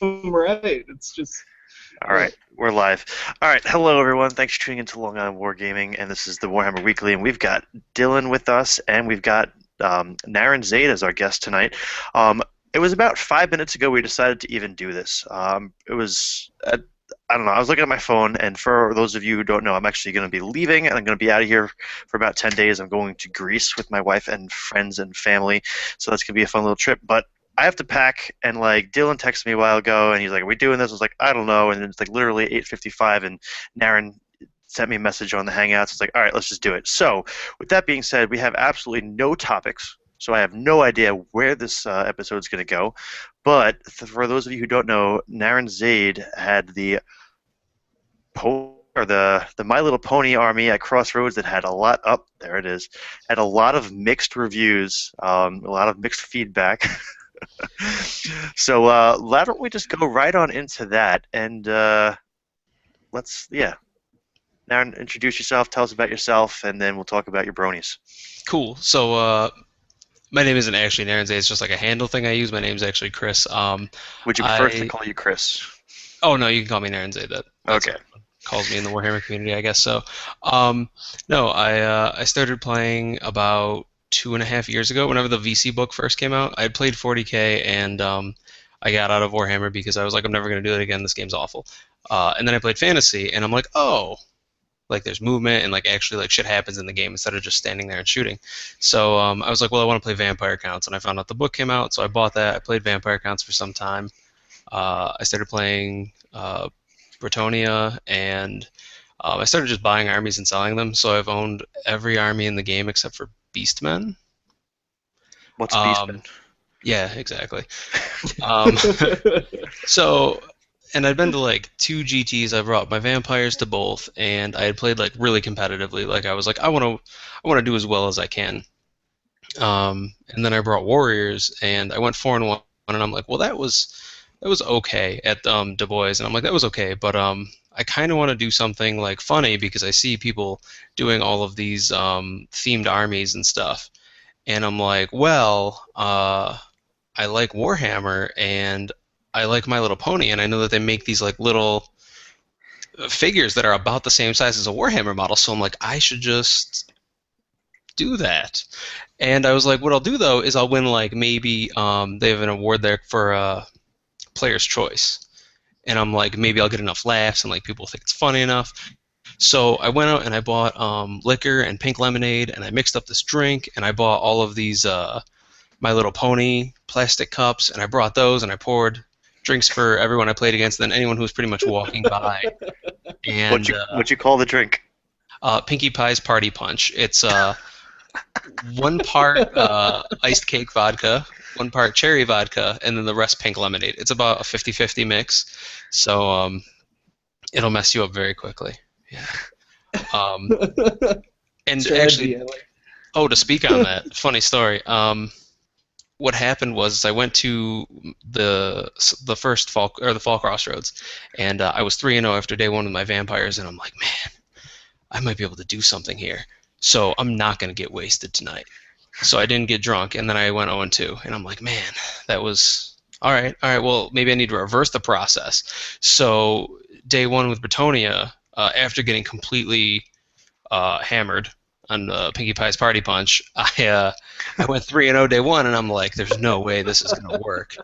right. It's just All right, we're live. All right, hello everyone. Thanks for tuning into Long Island Wargaming, and this is the Warhammer Weekly, and we've got Dylan with us, and we've got Naren Zade as our guest tonight. Um, it was about 5 minutes ago we decided to even do this. It was I don't know. I was looking at my phone, and for those of you who don't know, I'm actually going to be leaving, and I'm going to be out of here for about 10 days. I'm going to Greece with my wife and friends and family, so that's going to be a fun little trip. But I have to pack, and like Dylan texted me a while ago, and he's like, "Are we doing this?" I was like, "I don't know," and it's like literally 8:55, and Naren sent me a message on the Hangouts. It's like, "All right, let's just do it." So, with that being said, we have absolutely no topics, so I have no idea where this episode is going to go. But for those of you who don't know, Naren Zade had the the My Little Pony army at Crossroads that had a lot up there. It is had a lot of mixed reviews, a lot of mixed feedback. So why don't we just go right on into that and yeah. Now introduce yourself, tell us about yourself, and then we'll talk about your bronies. Cool. So, my name isn't actually Naren Zade. It's just like a handle thing I use. My name's actually Chris. Would you prefer us to I call you Chris? oh no, you can call me Naren Zade. That's Okay. what calls me in the Warhammer community, I guess. So, no, I started playing about 2.5 years ago. Whenever the VC book first came out, I had played 40K and I got out of Warhammer because I was like, I'm never gonna do it again. This game's awful. And then I played Fantasy, and I'm like, oh, like there's movement and like actually like shit happens in the game instead of just standing there and shooting. So I was like, well, I want to play Vampire Counts, and I found out the book came out, so I bought that. I played Vampire Counts for some time. I started playing Bretonia, and I started just buying armies and selling them. So I've owned every army in the game except for Beastmen. What's Um, Beastman? yeah, exactly. Um, so and I'd been to like two GTs. I brought my vampires to both, and I had played like really competitively. Like I was like, I want to do as well as I can. And then I brought warriors, and I went 4-1, and I'm like, well, that was okay at Du Bois, and I'm like, that was okay, but I kind of want to do something like funny because I see people doing all of these themed armies and stuff, and I'm like, well, I like Warhammer, and I like My Little Pony, and I know that they make these like little figures that are about the same size as a Warhammer model, so I'm like, I should just do that. And I was like, what I'll do though is I'll win like maybe they have an award there for Player's Choice, and I'm like, maybe I'll get enough laughs and like people think it's funny enough. So I went out and I bought liquor and pink lemonade, and I mixed up this drink, and I bought all of these My Little Pony plastic cups, and I brought those, and I poured drinks for everyone I played against, and then anyone who was pretty much walking by. What And you call the drink? Pinkie Pie's Party Punch. It's 1 part iced cake vodka, 1 part cherry vodka, and then the rest pink lemonade. It's about a 50-50 mix, so it'll mess you up very quickly. Yeah. Um, and actually, strategy. I like. oh, to speak on that, funny story. What happened was I went to the first fall or the fall crossroads, and I was 3-0 after day one with my vampires, and I'm like, man, I might be able to do something here. So I'm not gonna get wasted tonight. So I didn't get drunk, and then I went 0-2, and I'm like, man, that was all right. All right, well, maybe I need to reverse the process. So day one with Bretonia, after getting completely hammered on Pinkie Pie's Party Punch, I went 3-0 day one, and I'm like, there's no way this is gonna work.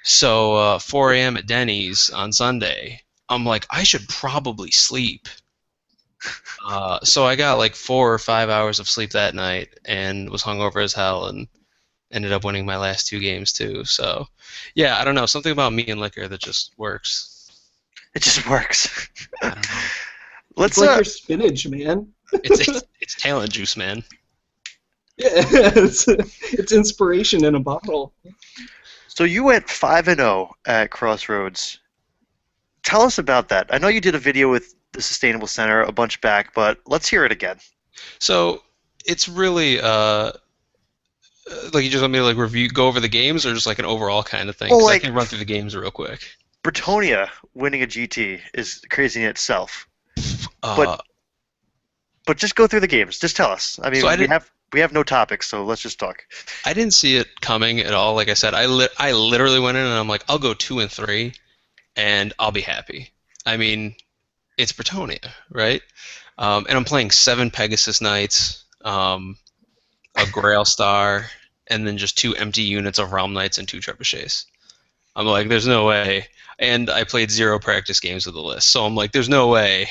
So 4 a.m. at Denny's on Sunday, I'm like, I should probably sleep. So I got like 4 or 5 hours of sleep that night and was hungover as hell and ended up winning my last 2 games too. So yeah, I don't know, something about me and liquor that just works. It just works. I don't know. It's Let's like your spinach, man. It's talent juice, man. Yeah, it's inspiration in a bottle. So you went 5-0 at Crossroads. Tell us about that. I know you did a video with the Sustainable Center a bunch back, but let's hear it again. So it's really like you just want me to like review, go over the games, or just like an overall kind of thing? Well, Because I like can run through the games real quick. Bretonia winning a GT is crazy in itself. But Uh, but just go through the games. Just tell us. I so mean, we have no topics, so let's just talk. I didn't see it coming at all. Like I said, I literally went in and I'm like, I'll go 2-3, and I'll be happy. I mean, it's Bretonia, right? And I'm playing 7 Pegasus Knights, a Grail Star, and then just 2 empty units of Realm Knights and 2 Trebuchets. I'm like, there's no way. And I played 0 practice games with the list, so I'm like, there's no way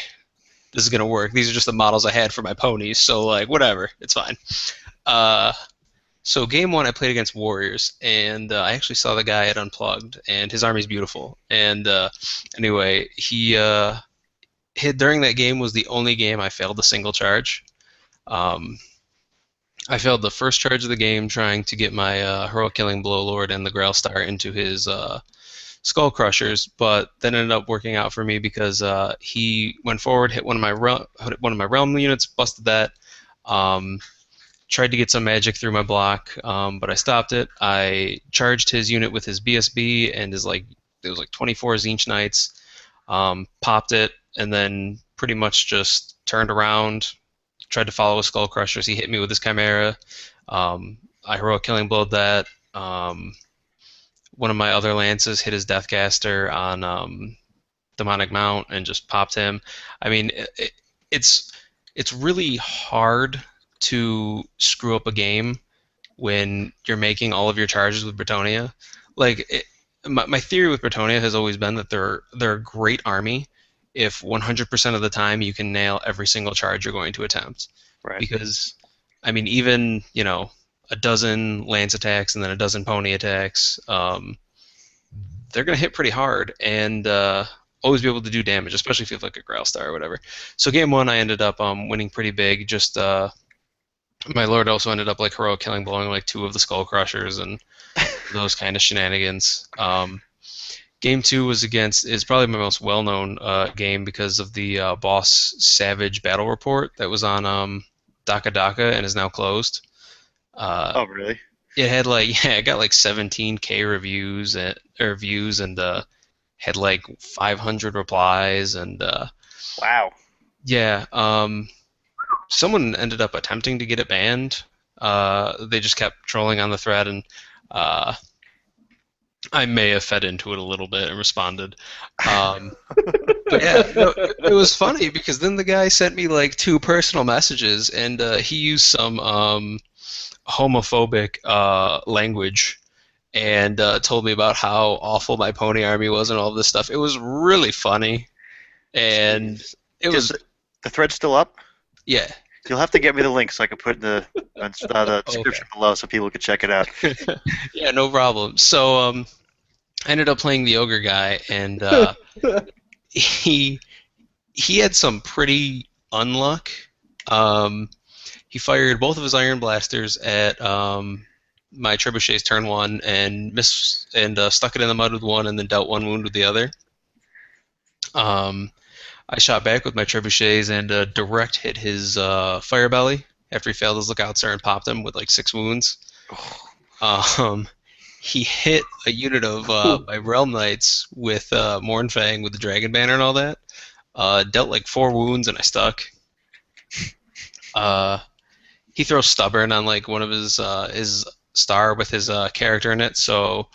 this is gonna work. These are just the models I had for my ponies, so like, whatever, it's fine. So game 1, I played against Warriors, and I actually saw the guy at Unplugged, and his army's beautiful. And anyway, he hit during that game was the only game I failed a single charge. I failed the first charge of the game trying to get my Heroic Killing Blowlord and the Grail Star into his Skull Crushers, but that ended up working out for me because he went forward, hit one of my realm units, busted that. Tried to get some magic through my block, but I stopped it. I charged his unit with his BSB and it was like 24 Zinch Knights, popped it, and then pretty much just turned around, tried to follow his Skull Crushers. He hit me with his Chimera. I Heroic Killing Blowed that. One of my other lances hit his Deathcaster on Demonic Mount and just popped him. I mean, it's really hard to screw up a game when you're making all of your charges with Bretonia. Like, my theory with Bretonia has always been that they're a great army if 100% of the time you can nail every single charge you're going to attempt. Right. Because, I mean, even, a dozen lance attacks and then a dozen pony attacks, they're going to hit pretty hard and always be able to do damage, especially if you have like a Grail Star or whatever. So game 1, I ended up winning pretty big. Just my Lord also ended up like Heroic Killing, blowing like 2 of the Skull Crushers and those kind of shenanigans. Game 2 is probably my most well-known game because of the Boss Savage Battle Report that was on Daka Daka and is now closed. Oh, really? It had it got like 17K reviews or views and had like 500 replies and wow. Yeah, someone ended up attempting to get it banned. They just kept trolling on the thread and I may have fed into it a little bit and responded. But yeah, no, it was funny because then the guy sent me like 2 personal messages and he used some homophobic language and told me about how awful my pony army was and all this stuff. It was really funny, and Is the thread still up? Yeah. You'll have to get me the link so I can put in the description below so people can check it out. Yeah, no problem. So I ended up playing the ogre guy, and he had some pretty unluck. He fired both of his iron blasters at my trebuchet's turn 1 and missed and stuck it in the mud with one and then dealt 1 wound with the other. I shot back with my trebuchets and direct hit his fire belly after he failed his lookout sir and popped him with like 6 wounds. He hit a unit of my Realm Knights with Mournfang with the Dragon Banner and all that. Dealt like 4 wounds and I stuck. He throws Stubborn on like one of his star with his character in it, so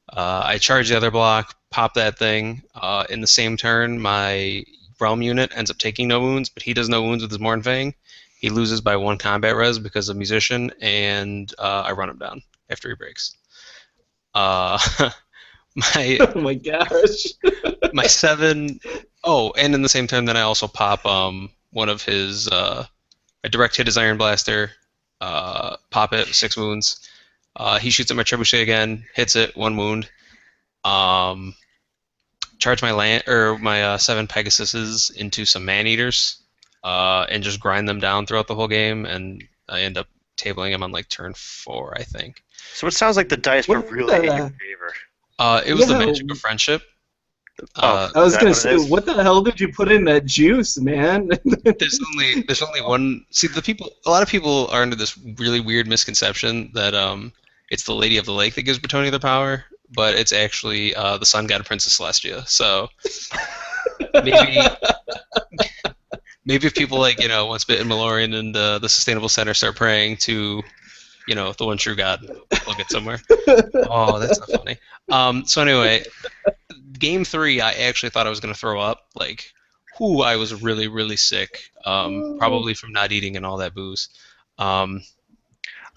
I charge the other block, pop that thing. In the same turn, my Realm unit ends up taking no wounds, but he does no wounds with his Mournfang. He loses by 1 combat res because of Musician, and I run him down after he breaks. Oh my gosh. My 7... Oh, and in the same turn, then I also pop one of his... I direct hit his Iron Blaster, pop it, 6 wounds. He shoots at my trebuchet again, hits it, 1 wound. Charge my 7 Pegasuses into some Man-Eaters, and just grind them down throughout the whole game, and I end up tabling him on like turn 4, I think. So it sounds like the dice were really in your favor. It was the magic of friendship. I was gonna say, what the hell did you put in that juice, man? There's only one. See, a lot of people are under this really weird misconception that it's the Lady of the Lake that gives Bretonia the power, but it's actually the Sun God Princess Celestia. So maybe if people like Once Bitten Malorian and the Sustainable Center start praying to the one true God, we'll get somewhere. Oh, that's not funny. So anyway, game 3, I actually thought I was going to throw up. Like, I was really, really sick. Probably from not eating and all that booze. And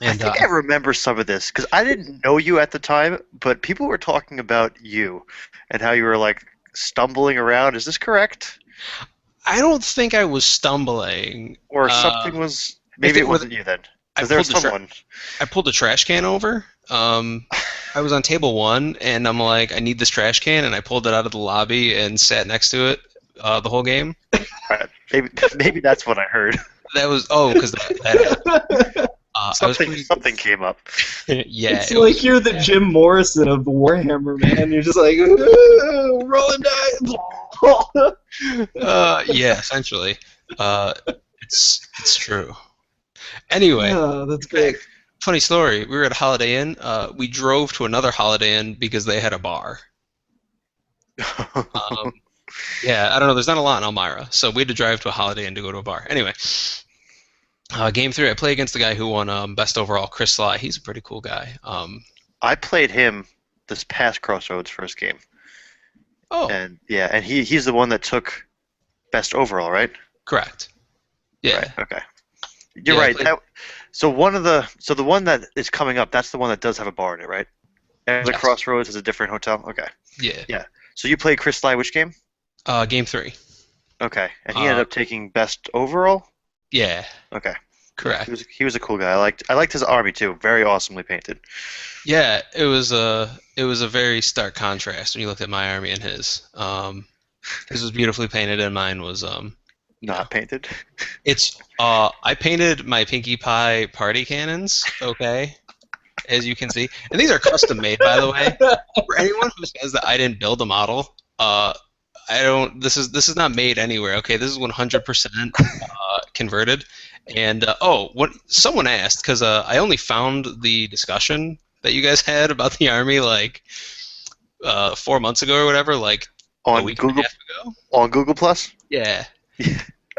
I think I remember some of this because I didn't know you at the time, but people were talking about you and how you were like stumbling around. Is this correct? I don't think I was stumbling. Or something was. Maybe it wasn't you then. Because there was someone. I pulled a trash can over. I was on table 1, and I'm like, I need this trash can, and I pulled it out of the lobby and sat next to it the whole game. Right. Maybe that's what I heard. That was because that something came up. Yeah, it's like you're the Jim Morrison of Warhammer, man. You're just like rolling dice. Yeah, essentially. It's true. Anyway, that's great. Funny story. We were at a Holiday Inn. We drove to another Holiday Inn because they had a bar. Yeah, I don't know. There's not a lot in Elmira, so we had to drive to a Holiday Inn to go to a bar. Anyway, game 3, I play against the guy who won best overall, Chris Sly. He's a pretty cool guy. I played him this past Crossroads first game. Oh. And yeah, and he's the one that took best overall, right? Correct. Yeah. Right, okay. You're right. So the one that is coming up, that's the one that does have a bar in it, right? And the Crossroads is a different hotel. Okay. Yeah. Yeah. So you played Chris Sly which game? Game 3. Okay, and he ended up taking best overall. Yeah. Okay. Correct. He was a cool guy. I liked his army too. Very awesomely painted. Yeah, it was a very stark contrast when you looked at my army and his. His was beautifully painted, and mine was not painted. It's I painted my Pinkie Pie party cannons. Okay, as you can see, and these are custom made, by the way. For anyone who says that I didn't build a model, I don't. This is not made anywhere. Okay, this is 100% converted. And what someone asked, because I only found the discussion that you guys had about the army like 4 months ago or whatever, like on a week Google and a half ago. On Google Plus. Yeah.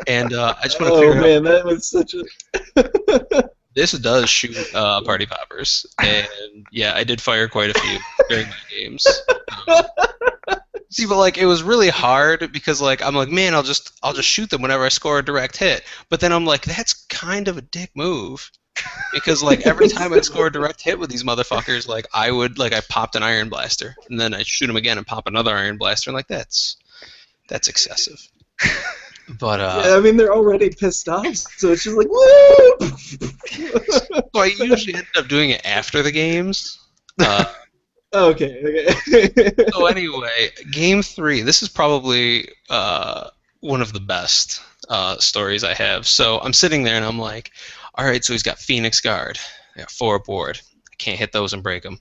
And I just want to clear it up. Oh man, that was such a. This does shoot party poppers, and yeah, I did fire quite a few during my games. See, but like it was really hard because like I'm like, man, I'll just shoot them whenever I score a direct hit. But then I'm like, that's kind of a dick move, because like every time I'd score a direct hit with these motherfuckers, like I popped an iron blaster, and then I'd shoot them again and pop another iron blaster, and like that's excessive. But yeah, I mean they're already pissed off, so it's just like woo. So I usually end up doing it after the games. Okay. So anyway, game 3. This is probably one of the best stories I have. So I'm sitting there and I'm like, all right, so he's got Phoenix Guard. I got 4 aboard. I can't hit those and break them.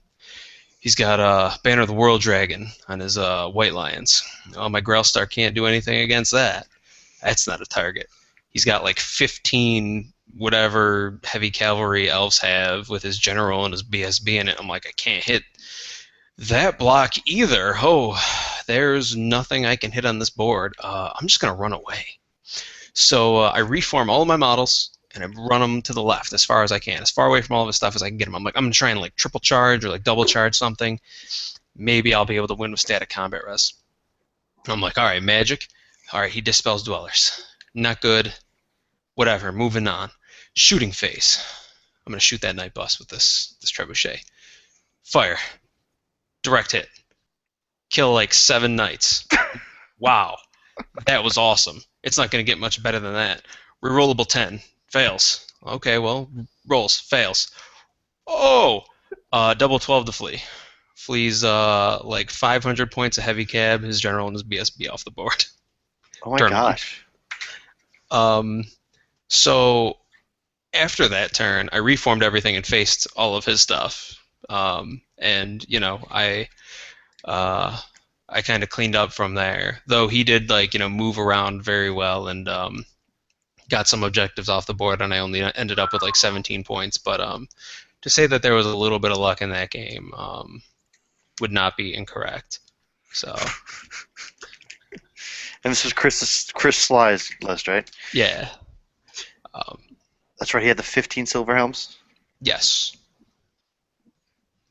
He's got Banner of the World Dragon on his White Lions. Oh, my Grailstar can't do anything against that. That's not a target. He's got like 15 whatever heavy cavalry elves have with his general and his BSB in it. I'm like, I can't hit that block either. Oh, there's nothing I can hit on this board. I'm just going to run away. So I reform all of my models, and I run them to the left as far as I can, as far away from all of his stuff as I can get them. I'm like, I'm going to try and like triple charge or like double charge something. Maybe I'll be able to win with static combat res. I'm like, all right, magic. All right, he dispels dwellers. Not good. Whatever, moving on. Shooting phase. I'm going to shoot that night bus with this trebuchet. Fire. Direct hit. Kill like 7 knights. Wow. That was awesome. It's not going to get much better than that. Rerollable 10. Fails. Okay, well, rolls. Fails. Oh! Double 12 to flee. Flees like 500 points of heavy cab, his general, and his BSB off the board. Oh my gosh. So after that turn, I reformed everything and faced all of his stuff. And you know, I kind of cleaned up from there. Though he did like move around very well and got some objectives off the board, and I only ended up with like 17 points. But to say that there was a little bit of luck in that game would not be incorrect. So. And this was Chris Sly's list, right? Yeah. That's right. He had the 15 silver helms. Yes.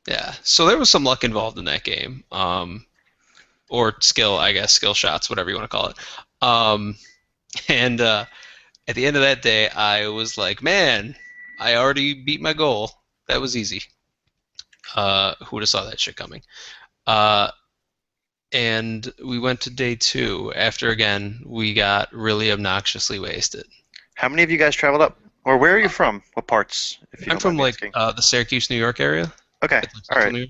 Yeah. So there was some luck involved in that game. or skill, I guess, skill shots, whatever you want to call it. And at the end of that day, I was like, man, I already beat my goal. That was easy. Who would have saw that shit coming? And we went to day 2 after, again, we got really obnoxiously wasted. How many of you guys traveled up? Or where are you from? What parts? If you I'm don't from mind me like asking? the Syracuse, New York area. Okay, It's like all right. New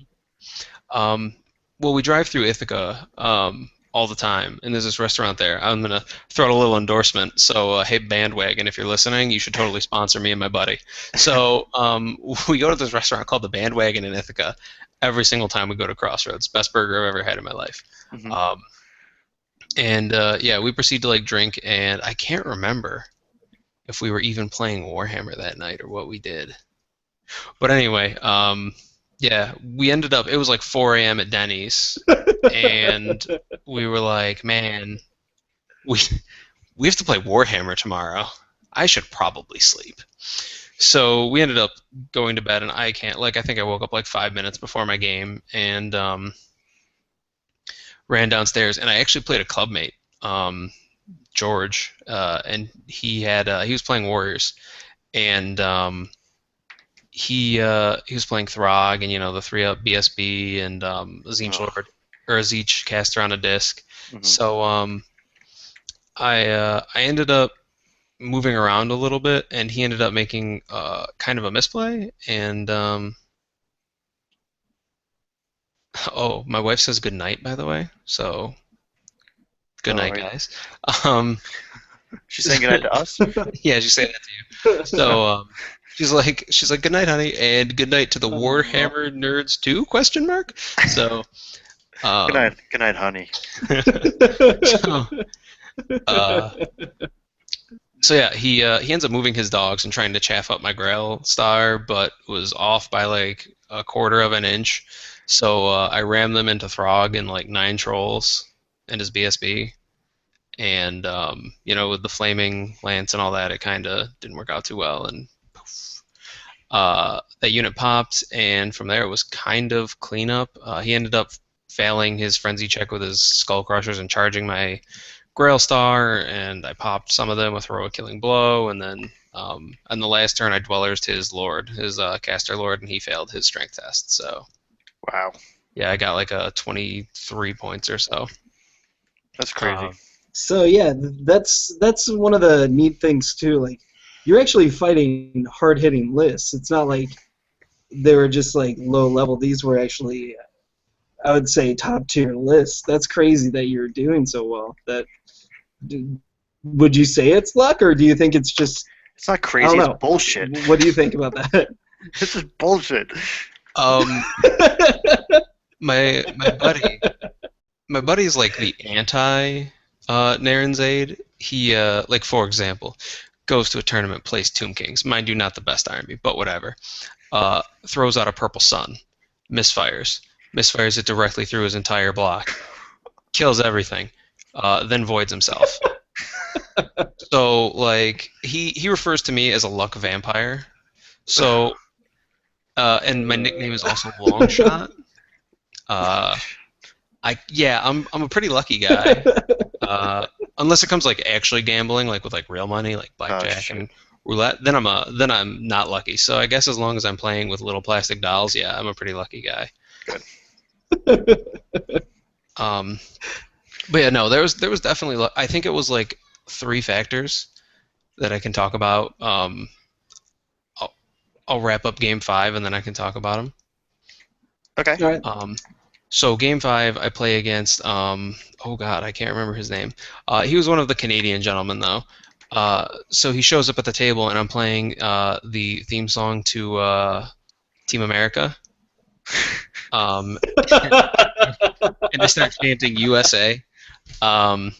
York. Well, we drive through Ithaca all the time, and there's this restaurant there. I'm gonna throw out a little endorsement. So, hey, Bandwagon, if you're listening, you should totally sponsor me and my buddy. So, we go to this restaurant called the Bandwagon in Ithaca every single time we go to Crossroads. Best burger I've ever had in my life. Mm-hmm. And yeah, we proceed to like drink, and I can't remember if we were even playing Warhammer that night or what we did. But anyway, yeah, we ended up, it was like 4 a.m. at Denny's, and we were like, man, we have to play Warhammer tomorrow. I should probably sleep. So we ended up going to bed, and I think I woke up like 5 minutes before my game, and ran downstairs, and I actually played a clubmate, George, and he was playing Warriors, and he was playing Throg, and the 3-up BSB, and Tzeentch Lord, or a Tzeentch caster on a disc. Mm-hmm. So I ended up moving around a little bit, and he ended up making kind of a misplay, and oh, my wife says good night, by the way, so good night, guys. She's saying good night to us? Yeah, she's saying that to you. So she's like, good night, honey, and good night to the Warhammer nerds too? ? So good night, honey. So yeah, he ends up moving his dogs and trying to chaff up my Grail star, but was off by like 1/4 of an inch. So I rammed them into Throg and like 9 trolls and his BSB. And, with the flaming lance and all that, it kind of didn't work out too well. And poof, that unit popped, and from there it was kind of cleanup. He ended up failing his frenzy check with his skull crushers and charging my Grail Star, and I popped some of them with heroic killing blow, and then on the last turn I dwellers his lord, his caster lord, and he failed his strength test. So wow, yeah, I got like a 23 points or so. That's crazy. So yeah, that's one of the neat things too. Like, you're actually fighting hard-hitting lists. It's not like they were just like low level. These were actually, I would say, top tier lists. That's crazy that you're doing so well. Would you say it's luck, or do you think it's just? It's not crazy. It's bullshit. What do you think about that? This is bullshit. My buddy is like the anti Naren Zade. He like, for example, goes to a tournament, plays Tomb Kings. Mind you, not the best army, but whatever. Throws out a purple sun, misfires it directly through his entire block, kills everything, then voids himself. So like he refers to me as a luck vampire. So and my nickname is also Longshot. I'm a pretty lucky guy. Unless it comes like actually gambling, like with like real money, like blackjack and roulette, then I'm not lucky. So I guess as long as I'm playing with little plastic dolls, yeah, I'm a pretty lucky guy. Good. But yeah, no, there was definitely luck. I think it was like 3 factors that I can talk about. I'll wrap up Game 5 and then I can talk about them. Okay. All right. So Game 5, I play against, oh god, I can't remember his name. He was one of the Canadian gentlemen, though. So he shows up at the table, and I'm playing the theme song to Team America. And I start chanting USA. That's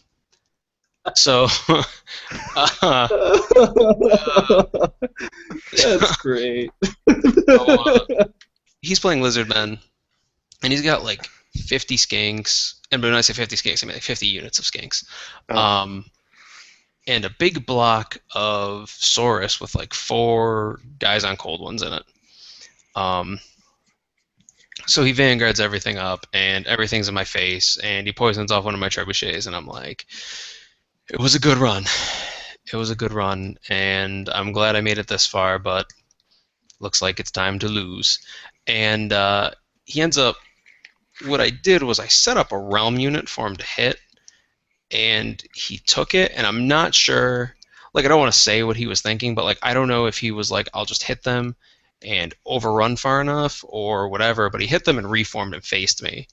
great. He's playing Lizardmen, and he's got like 50 skinks, and when I say 50 skinks, I mean like 50 units of skinks, and a big block of Saurus with like 4 guys on cold ones in it. So he vanguards everything up, and everything's in my face, and he poisons off one of my trebuchets, and I'm like, it was a good run. It was a good run, and I'm glad I made it this far, but looks like it's time to lose. And he ends up. What I did was I set up a realm unit for him to hit, and he took it, and I'm not sure. Like, I don't want to say what he was thinking, but like, I don't know if he was like, I'll just hit them and overrun far enough or whatever. But he hit them and reformed and faced me,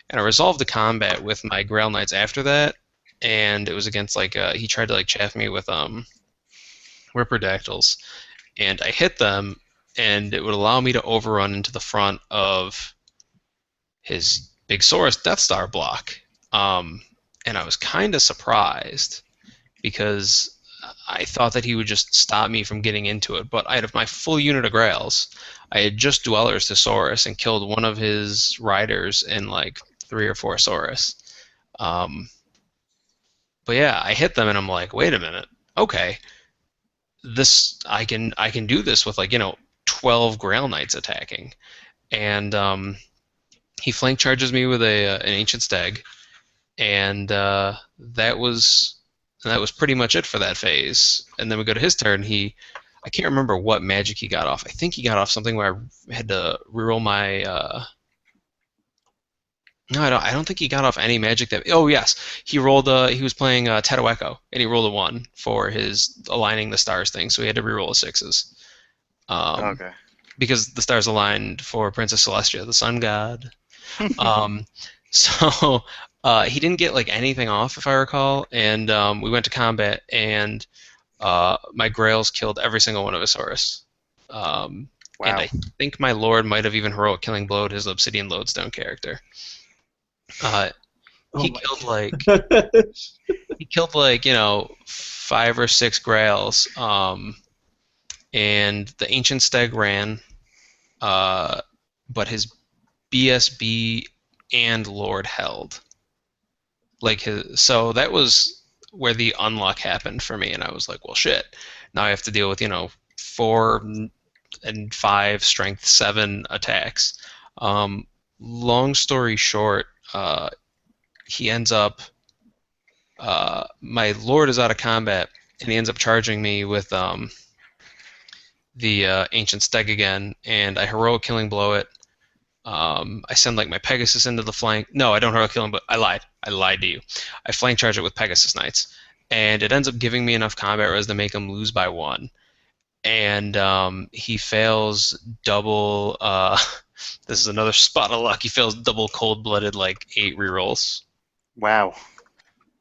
and I resolved the combat with my Grail Knights after that. And it was against like he tried to like chaff me with Ripperdactyls, and I hit them, and it would allow me to overrun into the front of his big Saurus Death Star block. And I was kind of surprised because I thought that he would just stop me from getting into it. But out of my full unit of Grails, I had just Dwellers to Saurus and killed one of his riders in like 3 or 4 Saurus. But yeah, I hit them and I'm like, wait a minute, okay, this I can do this with like 12 Grail Knights attacking, and he flank charges me with an Ancient Stag, and that was pretty much it for that phase. And then we go to his turn. I can't remember what magic he got off. I think he got off something where I had to reroll my. No, I don't think he got off any magic that. Oh yes, he rolled. He was playing Teto Echo, and he rolled a 1 for his aligning the stars thing. So he had to reroll a 6s. Okay. Because the stars aligned for Princess Celestia, the sun god. So he didn't get like anything off, if I recall, and we went to combat, and my Grails killed every single one of his Saurus. Wow. And I think my Lord might have even heroic killing blowed his Obsidian Lodestone character. He killed like 5 or 6 Grails, and the Ancient Stag ran, but his BSB and Lord held. So that was where the unlock happened for me, and I was like, well, shit. Now I have to deal with 4 and 5 strength 7 attacks. Long story short, he ends up. My Lord is out of combat, and he ends up charging me with the Ancient Steg again, and I heroic killing blow it. I send like my Pegasus into the flank. No, I don't heroic killing, but I lied. I lied to you. I flank charge it with Pegasus Knights, and it ends up giving me enough combat res to make him lose by 1. And he fails double. This is another spot of luck. He fails double cold-blooded like 8 rerolls. Wow.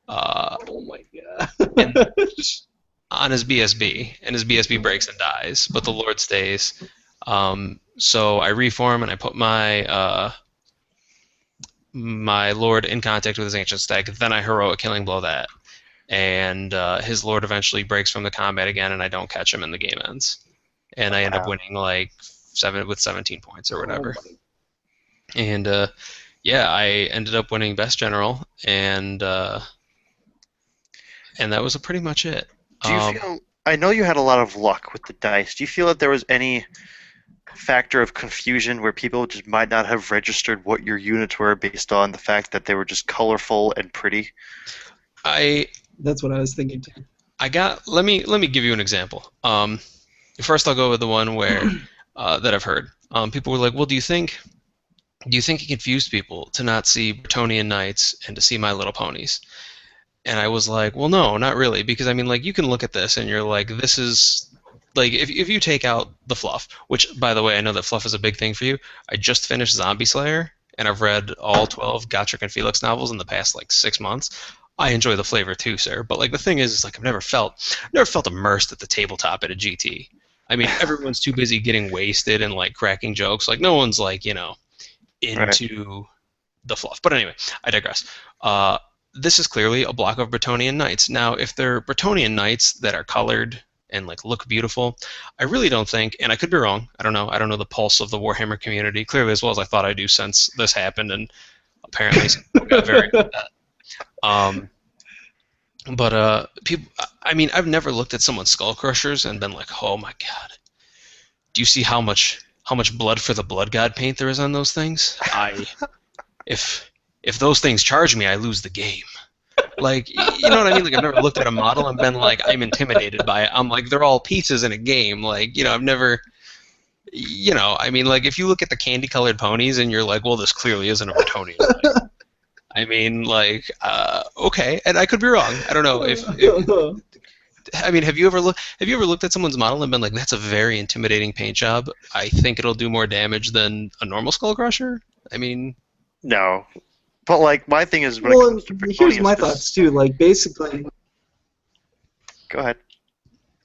Oh my god. On his BSB, and his BSB breaks and dies, but the Lord stays. So I reform and I put my my Lord in contact with his Ancient Stag. Then I heroic killing blow that, and his Lord eventually breaks from the combat again, and I don't catch him, and the game ends. And I end up winning like 17 points or whatever. And yeah, I ended up winning Best General, and that was pretty much it. Do you feel? I know you had a lot of luck with the dice. Do you feel that there was any factor of confusion where people just might not have registered what your units were based on the fact that they were just colorful and pretty? That's what I was thinking too. Let me give you an example. First, I'll go with the one where that I've heard. People were like, "Well, do you think it confused people to not see Bretonnian Knights and to see My Little Ponies?" And I was like, well, no, not really, because I mean, like, you can look at this and you're like, this is like, if you take out the fluff, which, by the way, I know that fluff is a big thing for you. I just finished Zombie Slayer, and I've read all 12 Gotrek and Felix novels in the past like 6 months. I enjoy the flavor too, sir. But like, the thing is like, I've never felt immersed at the tabletop at a GT. I mean, everyone's too busy getting wasted and like cracking jokes. Like, no one's like into the fluff. But anyway, I digress. This is clearly a block of Bretonnian Knights. Now, if they're Bretonnian Knights that are colored and like look beautiful, I really don't think, and I could be wrong, I don't know the pulse of the Warhammer community clearly as well as I thought I do since this happened, and apparently some people got very upset. But people, I mean, I've never looked at someone's skull crushers and been like, oh my god, do you see how much how much blood for the blood god paint there is on those things. If those things charge me, I lose the game. Like, you know what I mean? Like, I've never looked at a model and been like, I'm intimidated by it. I'm like, they're all pieces in a game. Like, I've never, I mean, like, if you look at the candy-colored ponies and you're like, well, this clearly isn't a Bretonian. I mean, like, okay, and I could be wrong. I don't know if I mean, have you ever looked at someone's model and been like, that's a very intimidating paint job. I think it'll do more damage than a normal Skull Crusher? I mean, No. But, like, my thing is when it Well, comes to here's my thoughts too. Like, basically, Go ahead.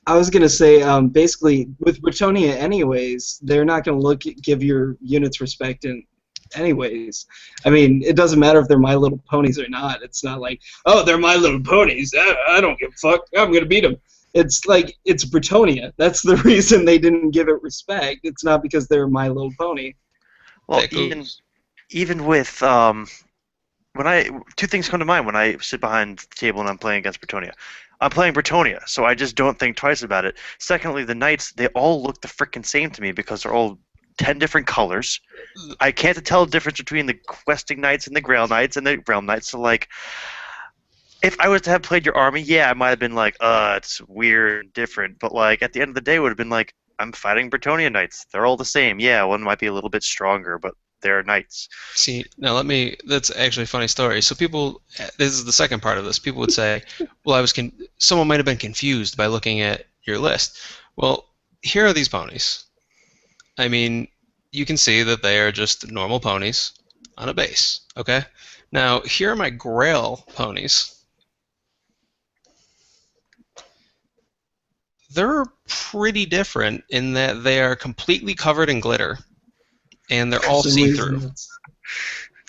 I was gonna say, basically, with Bretonia, anyways, they're not gonna give your units respect in, anyways. I mean, it doesn't matter if they're My Little Ponies or not. It's not like, oh, they're My Little Ponies. I don't give a fuck. I'm gonna beat them. It's like, it's Bretonia. That's the reason they didn't give it respect. It's not because they're My Little Pony. Well, even with two things come to mind when I sit behind the table and I'm playing against Bretonia. I'm playing Bretonia, so I just don't think twice about it. Secondly, the knights, they all look the frickin' same to me because they're all 10 different colors. I can't tell the difference between the questing knights and the Grail knights and the realm knights. So, like, if I was to have played your army, yeah, I might have been like, it's weird and different. But, like, at the end of the day, it would have been like, I'm fighting Bretonia knights. They're all the same. Yeah, one might be a little bit stronger, but they're knights. see, now that's actually a funny story. So this is the second part of this. People would say, well, someone might have been confused by looking at your list. Well, here are these ponies. I mean, you can see that they are just normal ponies on a base, okay? Now, here are my Grail ponies. They're pretty different in that they are completely covered in glitter, and they're all see-through.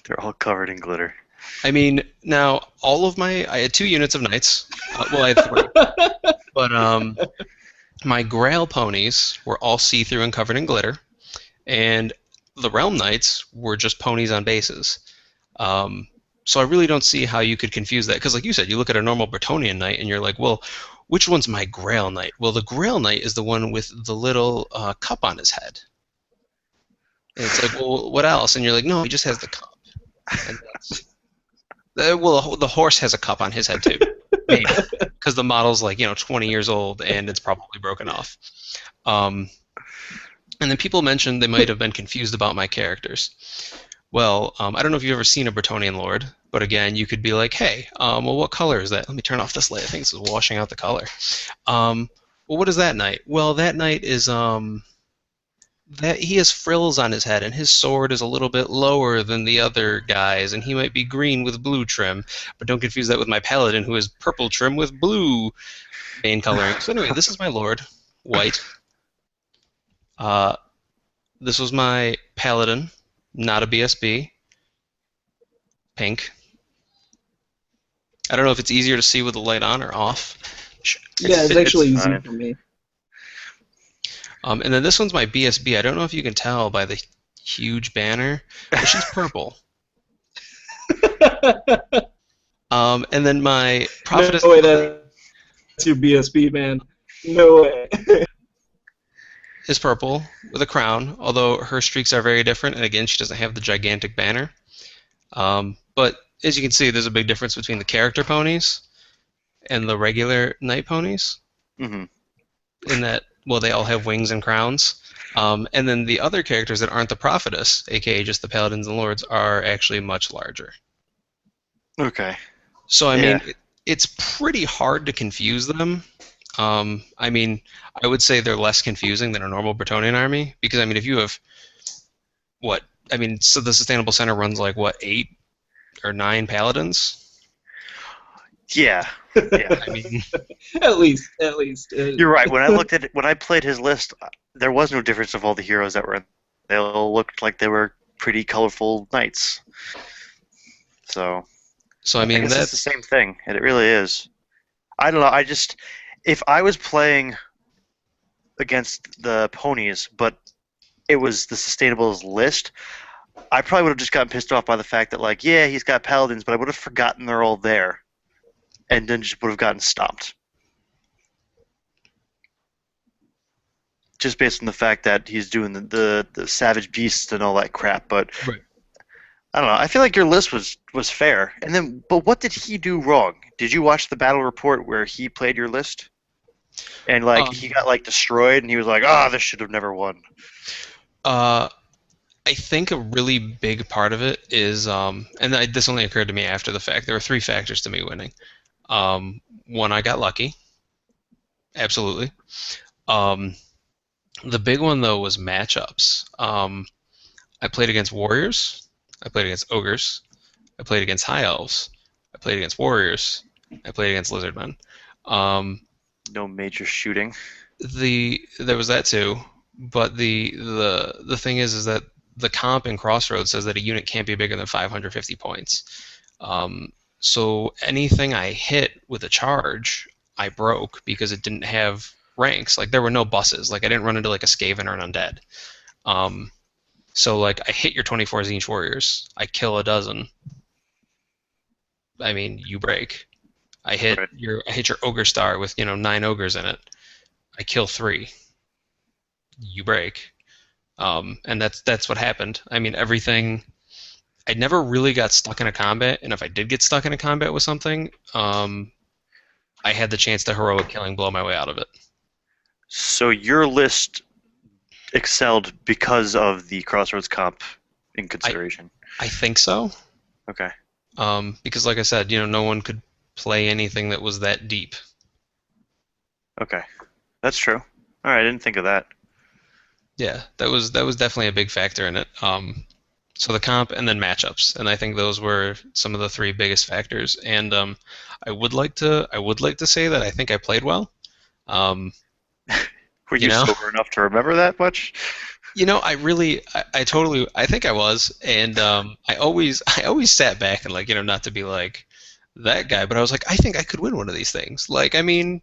They're all covered in glitter. I mean, now, I had 2 units of knights. Well, I had 3. But my Grail ponies were all see-through and covered in glitter, and the Realm Knights were just ponies on bases. So I really don't see how you could confuse that, because like you said, you look at a normal Bretonian knight and you're like, well, which one's my Grail Knight? Well, the Grail Knight is the one with the little cup on his head. And it's like, well, what else? And you're like, no, he just has the cup. And well, the horse has a cup on his head too, maybe, because the model's like 20 years old and it's probably broken off. And then people mentioned they might have been confused about my characters. Well, I don't know if you've ever seen a Bretonian Lord, but again, you could be like, hey, well, what color is that? Let me turn off this light. I think this is washing out the color. Well, what is that knight? Well, that knight is that he has frills on his head, and his sword is a little bit lower than the other guys, and he might be green with blue trim. But don't confuse that with my paladin, who is purple trim with blue vein coloring. So anyway, this is my Lord, white. This was my paladin, not a BSB, pink. I don't know if it's easier to see with the light on or off. Yeah, it's actually easy fine for me. And then this one's my BSB. I don't know if you can tell by the huge banner, but she's purple. And then my prophetess. No way, that's your BSB, man. No way. Is purple with a crown, although her streaks are very different, and again, she doesn't have the gigantic banner. But as you can see, there's a big difference between the character ponies and the regular knight ponies. Mm-hmm. In that, well, they all have wings and crowns. And then the other characters that aren't the prophetess, aka just the paladins and lords, are actually much larger. Okay. So, I mean, it's pretty hard to confuse them. I mean, I would say they're less confusing than a normal Bretonian army, because, I mean, if you have, so the Sustainable Center runs like, 8 or 9 paladins? Yeah. Yeah. I mean, at least. You're right. When I played his list, there was no difference of all the heroes that were in. They all looked like they were pretty colorful knights. So I mean, guess it's the same thing, and it really is. I don't know. If I was playing against the ponies, but it was the Sustainables list, I probably would have just gotten pissed off by the fact that, like, yeah, he's got paladins, but I would have forgotten they're all there, and then just would have gotten stomped. just based on the fact that he's doing the Savage Beasts and all that crap. But Right. I don't know. I feel like your list was fair. And then, but what did he do wrong? Did you watch the battle report where he played your list? And like he got like destroyed, and he was like, "Ah, this should have never won." I think a really big part of it is, this only occurred to me after the fact. There were 3 factors to me winning. One, I got lucky. Absolutely. The big one, though, was matchups. I played against warriors. I played against ogres. I played against high elves. I played against warriors. I played against lizardmen. No major shooting. There was that too, but the thing is that the comp in Crossroads says that a unit can't be bigger than 550 points. So anything I hit with a charge, I broke because it didn't have ranks. Like there were no buses. Like I didn't run into like a Skaven or an undead. So like I hit your 24 Zinch warriors, I kill a dozen. I mean, you break. I hit your ogre star with 9 ogres in it. I kill 3. You break. And that's what happened. I mean, everything. I never really got stuck in a combat, and if I did get stuck in a combat with something, I had the chance to heroic killing blow my way out of it. So your list excelled because of the Crossroads comp in consideration. I think so. Okay. Because like I said, no one could play anything that was that deep. Okay, that's true. All right, I didn't think of that. Yeah, that was definitely a big factor in it. So the comp and then matchups, and I think those were some of the 3 biggest factors. And I would like to say that I think I played well. Were you sober enough to remember that much? I think I was, and I always sat back and not to be like that guy, but I was like, I think I could win one of these things. Like, it's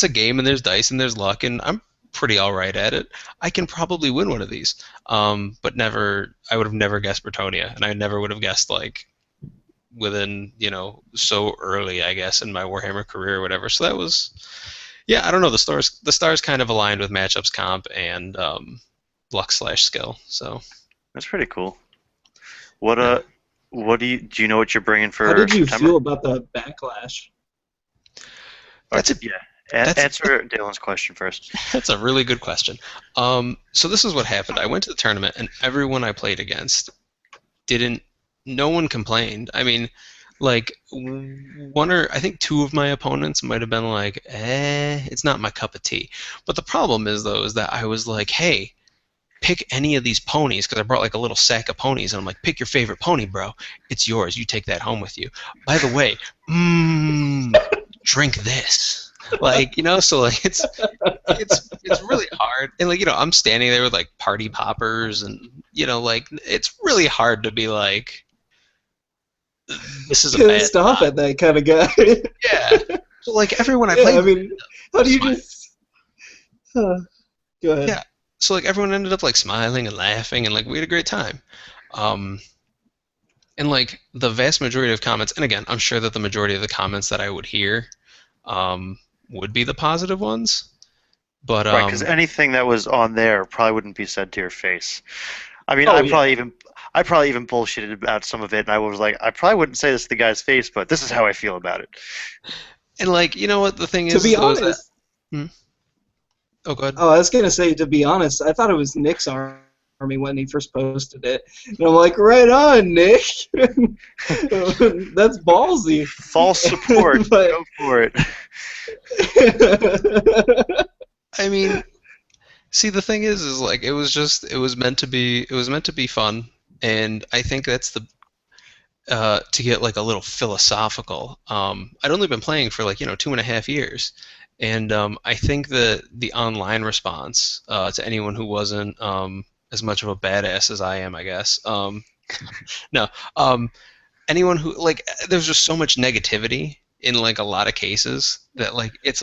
a game, and there's dice and there's luck, and I'm pretty all right at it. I can probably win one of these. But I would have never guessed Bretonia, and I never would have guessed within so early, I guess, in my Warhammer career or whatever. So that was. Yeah, I don't know. The stars kind of aligned with matchups, comp, and luck/skill. So that's pretty cool. What do you know what you're bringing for? How did you September? feel about the backlash? Answer Dylan's question first. That's a really good question. So this is what happened. I went to the tournament, and everyone I played against no one complained. I mean, I think 2 of my opponents might have been like, it's not my cup of tea. But the problem is that I was like, hey, pick any of these ponies, because I brought a little sack of ponies, and I'm like, pick your favorite pony, bro. It's yours. You take that home with you. By the way, drink this. So it's really hard. And I'm standing there with party poppers, and it's really hard to be like, this is a bad stop time. At that kind of guy. Yeah. So everyone I played. I mean, how do you just? Go ahead. Yeah. So everyone ended up smiling and laughing, and we had a great time. And the vast majority of comments, and again, I'm sure that the majority of the comments that I would hear, would be the positive ones. But right, because anything that was on there probably wouldn't be said to your face. I mean, I probably even bullshitted about some of it, and I was like, I probably wouldn't say this to the guy's face, but this is how I feel about it. And you know what the thing is? To be honest. Oh, go ahead. Oh, I was gonna say, to be honest, I thought it was Nick's army when he first posted it, and I'm like, right on, Nick. That's ballsy. False support. Go for it. I mean, see, the thing is it was meant to be fun, and I think that's to get a little philosophical. I'd only been playing for 2.5 years, and I think that the online response to anyone who wasn't as much of a badass as I am, I guess. Anyone who there's just so much negativity in a lot of cases that it's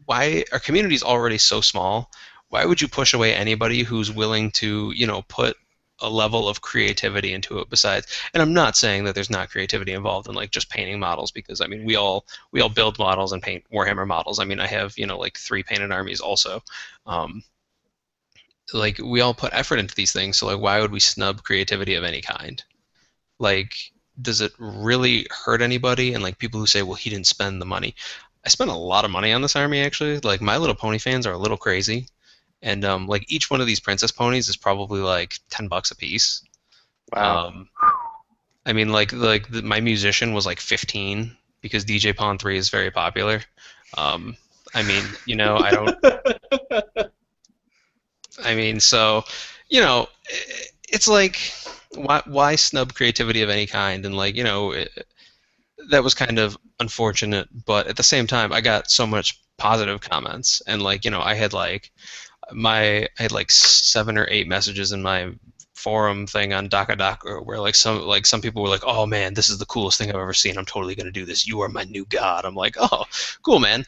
why our community's already so small. Why would you push away anybody who's willing to put a level of creativity into it besides. And I'm not saying that there's not creativity involved in like just painting models, because I mean we all build models and paint Warhammer models. I mean, I have, you know, like 3 painted armies also. Um, like we all put effort into these things, so like why would we snub creativity of any kind? Like, does it really hurt anybody? And like people who say, well, he didn't spend the money. I spent a lot of money on this army actually. Like My Little Pony fans are a little crazy, and like each one of these princess ponies is probably like $10 a piece. Wow. I mean, my musician was like 15 because DJ Pawn 3 is very popular. I mean, you know, I don't. I mean, so, you know, it's like, why snub creativity of any kind? And like, you know, that was kind of unfortunate, but at the same time, I got so much positive comments, and like, you know, I had like 7 or 8 messages in my forum thing on Daka where some people were like, oh man, this is the coolest thing I've ever seen. I'm totally gonna do this. You are my new god. I'm like, oh, cool, man.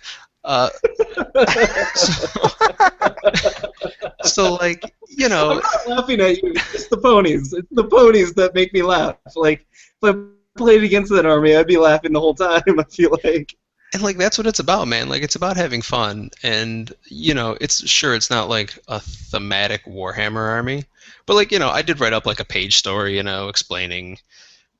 So like, you know, I'm not laughing at you. It's the ponies. It's the ponies that make me laugh. Like if I played against that army, I'd be laughing the whole time. I feel like. and like that's what it's about, man. Like it's about having fun, and you know, it's not like a thematic Warhammer army, but like, you know, I did write up like a page story, you know, explaining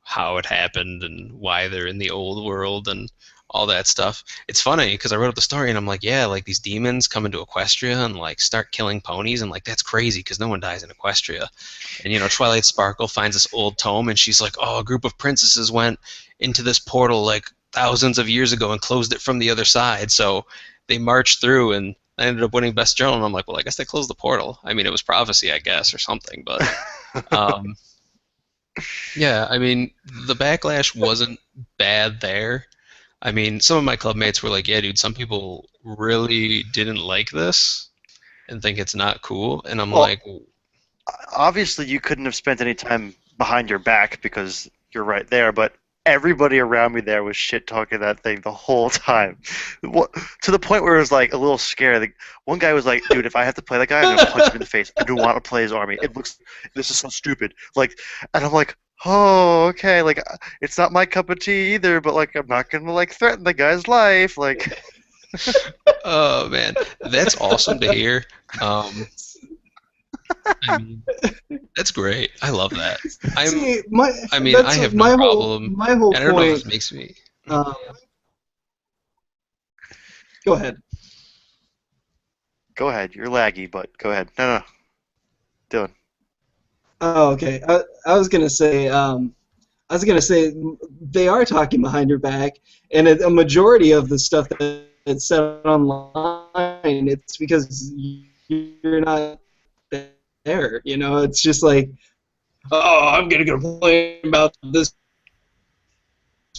how it happened and why they're in the old world and all that stuff. It's funny because I wrote up the story and I'm like, yeah, like these demons come into Equestria and like start killing ponies, and like that's crazy because no one dies in Equestria. And you know, Twilight Sparkle finds this old tome and she's like, oh, a group of princesses went into this portal like thousands of years ago and closed it from the other side. So they marched through and I ended up winning Best Journal. And I'm like, well, I guess they closed the portal. I mean, it was prophecy, I guess, or something. But yeah, I mean, the backlash wasn't bad there. I mean, some of my clubmates were like, yeah, dude, some people really didn't like this and think it's not cool. And I'm Well, like, obviously you couldn't have spent any time behind your back because you're right there, but everybody around me there was shit talking that thing the whole time. To the point where it was like a little scary. Like, one guy was like, dude, if I have to play that guy, I'm gonna punch him in the face. I don't want to play his army. This is so stupid. Like, and I'm like, oh, okay, like it's not my cup of tea either, but like I'm not gonna like threaten the guy's life. Like, oh man, that's awesome to hear. I mean, that's great. I love that. See, I have no problem. My whole And I don't know if point. this makes me. Go ahead. go ahead, you're laggy, but go ahead. No, Dylan. Oh, okay. I was gonna say. They are talking behind your back, and a majority of the stuff that's said online, it's because you're not there. You know, it's just like, oh, I'm gonna complain about this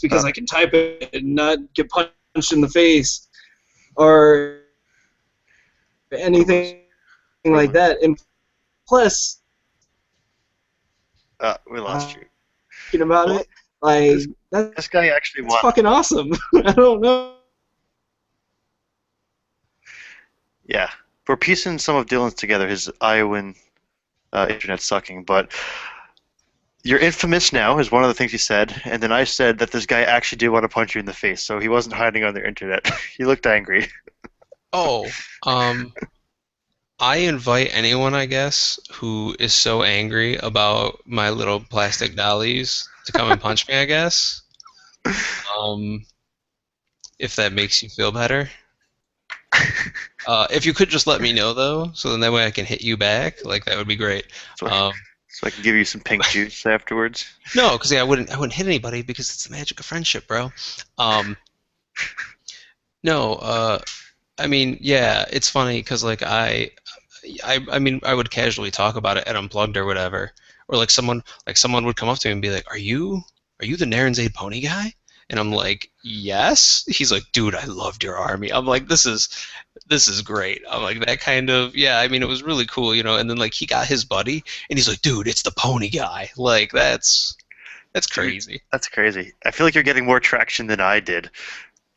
because I can type it and not get punched in the face, or anything like that. And plus, We lost you. talking about Well, it, like This guy actually that's won. fucking awesome. I don't know. Yeah, we're piecing some of Dylan's together. His Iowan internet sucking, but you're infamous now is one of the things he said, and then I said that this guy actually did want to punch you in the face, so he wasn't hiding on the internet. He looked angry. Oh, I invite anyone, I guess, who is so angry about my little plastic dollies to come and punch me, I guess. If that makes you feel better. If you could just let me know, though, so then that way I can hit you back, like that would be great. So I can give you some pink juice afterwards. No, because I wouldn't hit anybody because it's the magic of friendship, bro. No, I mean, yeah, it's funny because like I mean, I would casually talk about it at Unplugged or whatever, or like someone would come up to me and be like, "Are you the Naren Zade pony guy?" And I'm like, "Yes." He's like, "Dude, I loved your army." I'm like, "This is great." I'm like, that kind of, yeah. I mean, it was really cool, you know. And then like he got his buddy, and he's like, "Dude, it's the pony guy." Like that's crazy. That's crazy. I feel like you're getting more traction than I did.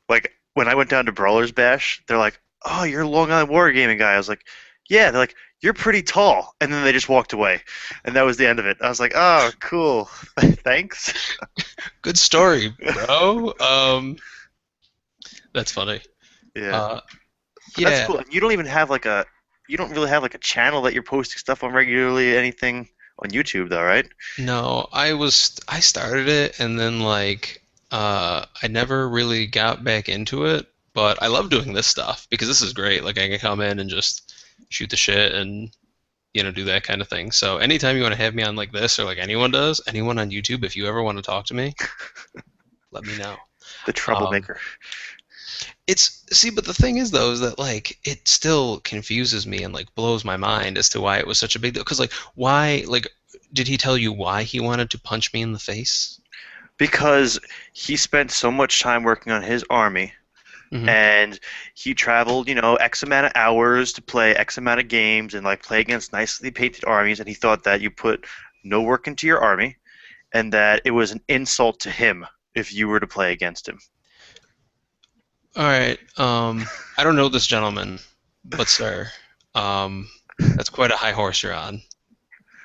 Like, when I went down to Brawler's Bash, they're like, "Oh, you're a Long Island Wargaming guy." I was like, "Yeah." They're like, "You're pretty tall," and then they just walked away, and that was the end of it. I was like, "Oh, cool, thanks." Good story, bro. That's funny. Yeah, Uh, but that's yeah. cool. And you don't even have like a, you don't really have like a channel that you're posting stuff on regularly, anything on YouTube though, right? No, I started it and then like I never really got back into it, but I love doing this stuff because this is great. Like I can come in and just shoot the shit and do that kind of thing. So anytime you want to have me on like this or like anyone does, anyone on YouTube, if you ever want to talk to me, let me know. The Um, troublemaker. it's see, but the thing is though, is that like it still confuses me and like blows my mind as to why it was such a big deal. Because like why like did he tell you why he wanted to punch me in the face? Because he spent so much time working on his army, Hmm. and he traveled, X amount of hours to play X amount of games and like play against nicely painted armies, and he thought that you put no work into your army, and that it was an insult to him if you were to play against him. All right. I don't know this gentleman, but sir, um, that's quite a high horse you're on.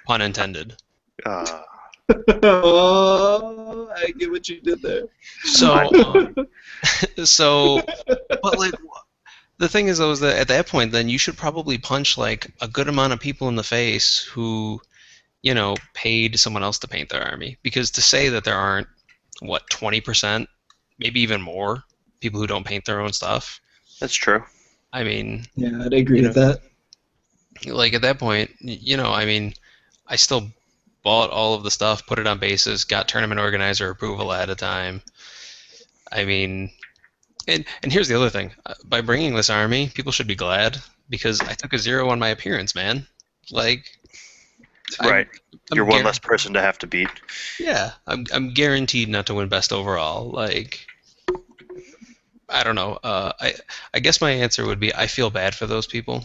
Pun intended. Uh, Oh, I get what you did there. So, so, but like, the thing is, though, is that at that point, then you should probably punch like a good amount of people in the face who, paid someone else to paint their army. Because to say that there aren't, what, 20%, maybe even more, people who don't paint their own stuff. that's true. I mean, Yeah, I'd agree you with know, that. like at that point, I mean, I still bought all of the stuff, put it on basis, got tournament organizer approval at a time. I mean, and here's the other thing: by bringing this army, people should be glad because I took a 0 on my appearance, man. Like, Right. I'm, You're I'm one less person to have to beat. yeah, I'm guaranteed not to win best overall. Like, I don't know. I guess my answer would be I feel bad for those people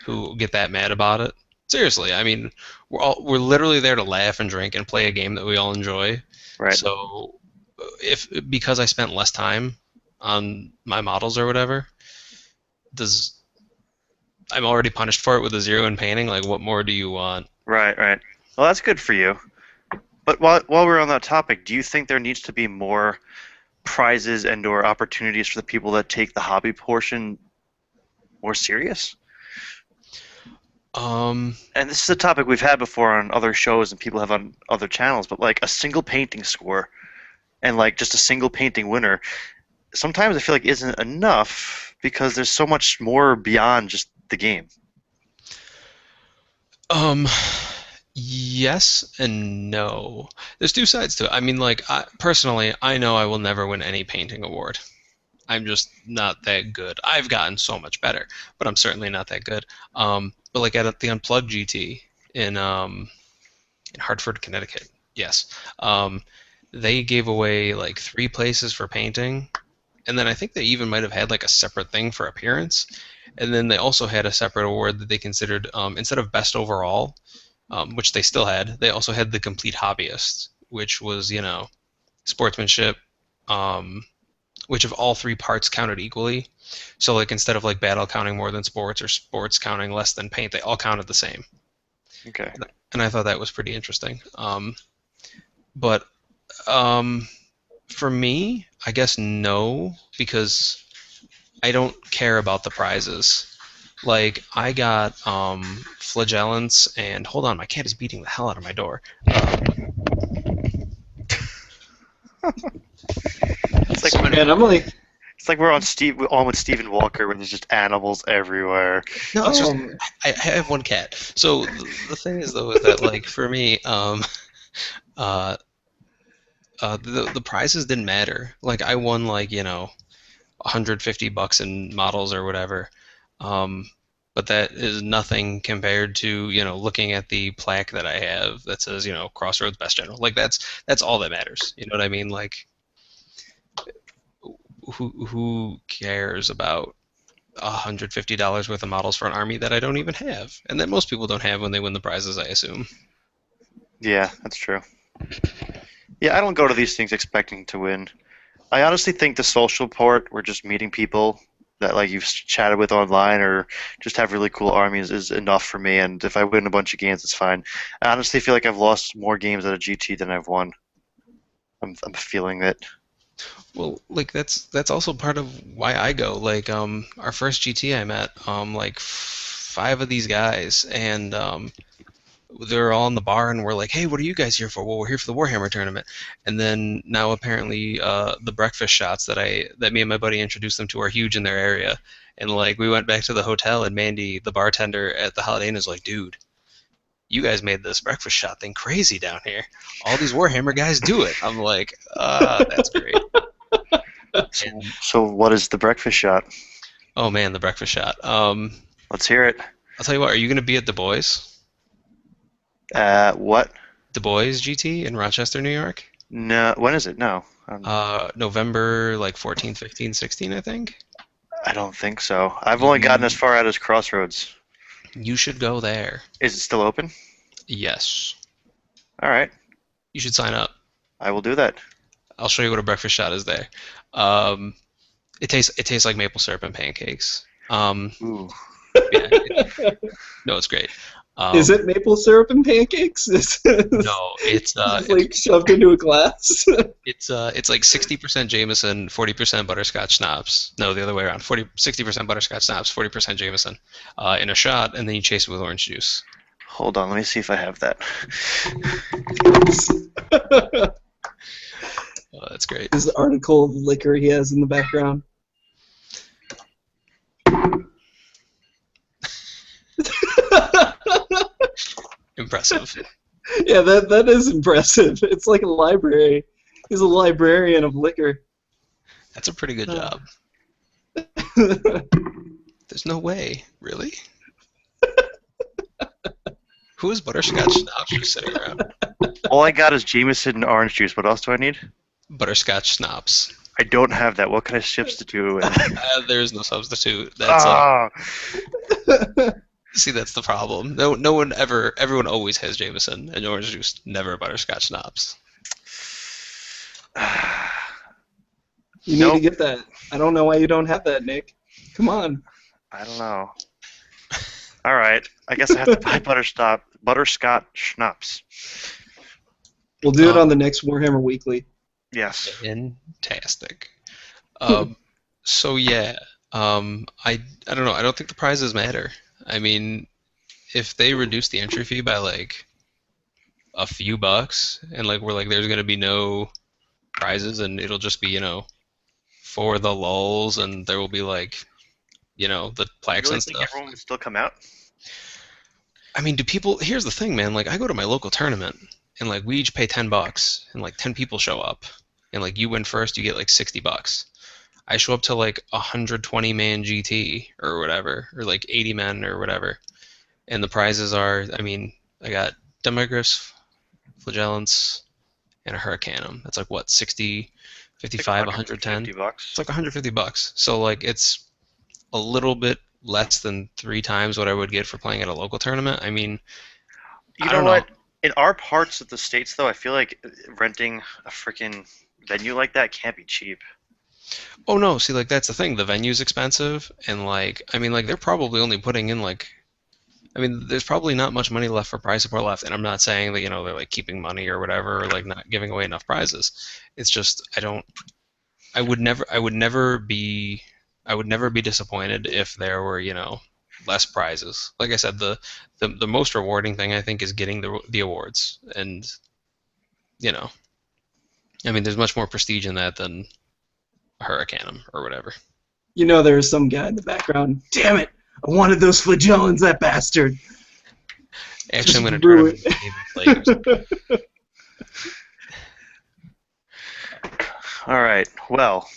who get that mad about it. Seriously, I mean, we're literally there to laugh and drink and play a game that we all enjoy. Right. So if because I spent less time on my models or whatever, does I'm already punished for it with a 0 in painting? Like, what more do you want? Right, right. Well, that's good for you. But while we're on that topic, do you think there needs to be more prizes and or opportunities for the people that take the hobby portion more serious? Um, And this is a topic we've had before on other shows and people have on other channels, but like a single painting score and like just a single painting winner, sometimes I feel like isn't enough because there's so much more beyond just the game. um, yes and no. There's two sides to it. I mean, like, personally, I know I will never win any painting award. I'm just not that good. I've gotten so much better, but I'm certainly not that good. But like at the Unplugged GT in Hartford, Connecticut, yes, they gave away like 3 places for painting, and then I think they even might have had like a separate thing for appearance, and then they also had a separate award that they considered instead of best overall, which they still had, they also had the complete hobbyist, which was sportsmanship. Um, which of all 3 parts counted equally. So like instead of like battle counting more than sports or sports counting less than paint, they all counted the same. Okay. And I thought that was pretty interesting. But um, for me, I guess no, because I don't care about the prizes. Like I got flagellants and hold on, my cat is beating the hell out of my door. It's like So anyway, Man, I'm like, it's like we're on with Stephen Walker when there's just animals everywhere. no, it's just um, I have one cat. So the thing is though is that like for me, uh, the prizes didn't matter. Like I won like 150 bucks in models or whatever. Um, but that is nothing compared to looking at the plaque that I have that says Crossroads Best General. Like that's all that matters. You know what I mean? Like who cares about $150 worth of models for an army that I don't even have, and that most people don't have when they win the prizes, I assume. Yeah, that's true. Yeah, I don't go to these things expecting to win. I honestly think the social part, we're just meeting people, that like you've chatted with online or just have really cool armies is enough for me. And if I win a bunch of games, it's fine. I honestly feel like I've lost more games at a GT than I've won. I'm feeling it. Well, like that's also part of why I go. Like our first GT I met like five of these guys, and they're all in the bar, and we're like, hey, what are you guys here for? Well, we're here for the Warhammer tournament. And then now apparently the breakfast shots that me and my buddy introduced them to are huge in their area. And like we went back to the hotel, and Mandy, the bartender at the Holiday Inn, is like, dude, you guys made this breakfast shot thing crazy down here. All these Warhammer guys do it. I'm like, that's great. So what is the breakfast shot? Oh man, the breakfast shot. Let's hear it. I'll tell you what. Are you going to be at Du Bois? What? Du Bois GT in Rochester, New York? No. When is it? No. November like 14th, 15th, 16th, I think. I don't think so. I've only gotten as far out as Crossroads. You should go there. Is it still open? Yes. All right. You should sign up. I will do that. I'll show you what a breakfast shot is there. It tastes like maple syrup and pancakes. Ooh. Yeah, no, it's great. Is it maple syrup and pancakes? No, it's like shoved into a glass. It's like 60% Jameson, 40% butterscotch schnapps. No, the other way around. 60% butterscotch schnapps, 40% Jameson, in a shot, and then you chase it with orange juice. Hold on, let me see if I have that. Oh, that's great. This article of liquor he has in the background. Impressive. Yeah, that is impressive. It's like a library. He's a librarian of liquor. That's a pretty good job. There's no way. Really? Who is butterscotch schnapps just sitting around? All I got is Jameson and orange juice. What else do I need? Butterscotch schnapps. I don't have that. What can I substitute with? There is no substitute. That's see, that's the problem. No one ever. Everyone always has Jameson and orange juice. Never butterscotch schnapps. You need to get that. I don't know why you don't have that, Nick. Come on. I don't know. All right. I guess I have to buy butterscotch schnapps. We'll do it on the next Warhammer Weekly. Yes. Fantastic. So yeah, I don't know. I don't think the prizes matter. I mean, if they reduce the entry fee by like a few bucks, and like we're like there's gonna be no prizes, and it'll just be for the lulz, and there will be like the plaques and stuff. Think everyone would still come out? I mean, do people? Here's the thing, man. Like, I go to my local tournament, and like we each pay $10, and like 10 people show up, and like you win first, you get like $60. I show up to like 120 man GT or whatever, or like 80 men or whatever, and the prizes are, I mean, I got Demigryphs, Flagellants, and a Hurricanum. That's like what, 60, 55, 110? $150. It's like $150. So like it's a little bit less than 3 times what I would get for playing at a local tournament. I mean, you know what? In our parts of the States, though, I feel like renting a freaking venue like that can't be cheap. Oh no, see, like that's the thing. The venue's expensive, and like, I mean, like they're probably only putting in like, I mean, there's probably not much money left for prize support left, and I'm not saying that they're like keeping money or whatever, or like not giving away enough prizes. It's just I would never be disappointed if there were less prizes. Like I said, the most rewarding thing I think is getting the awards, and I mean, there's much more prestige in that than a Hurricanum or whatever. There was some guy in the background. Damn it! I wanted those flagellants, that bastard. Actually, I'm going to turn them. All right. Well,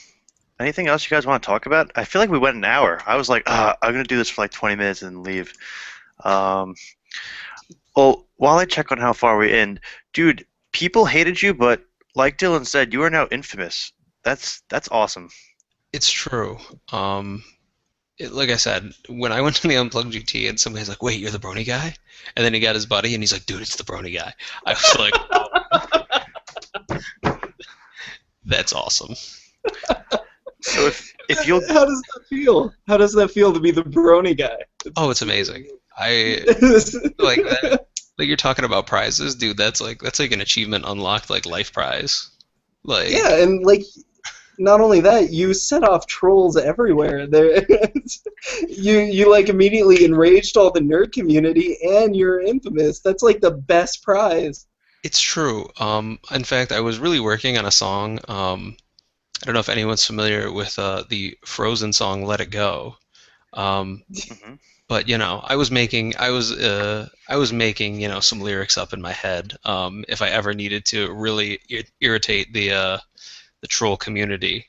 anything else you guys want to talk about? I feel like we went an hour. I was like, I'm going to do this for like 20 minutes and leave. Well, while I check on how far we end, dude, people hated you, but like Dylan said, you are now infamous. That's awesome. It's true. Like I said, when I went to the Unplugged GT and somebody's like, wait, you're the Brony guy? And then he got his buddy and he's like, dude, it's the Brony guy. I was like, oh. That's awesome. So if you'll How does that feel? How does that feel to be the Brony guy? Oh, it's amazing. I like that. Like you're talking about prizes, dude. That's like an achievement unlocked, like life prize. Like Yeah, and like not only that, you set off trolls everywhere. There, you like immediately enraged all the nerd community, and you're infamous. That's like the best prize. it's true. In fact, I was really working on a song. I don't know if anyone's familiar with the Frozen song "Let It Go." Um, Mhm. but I was making some lyrics up in my head. If I ever needed to really irritate the troll community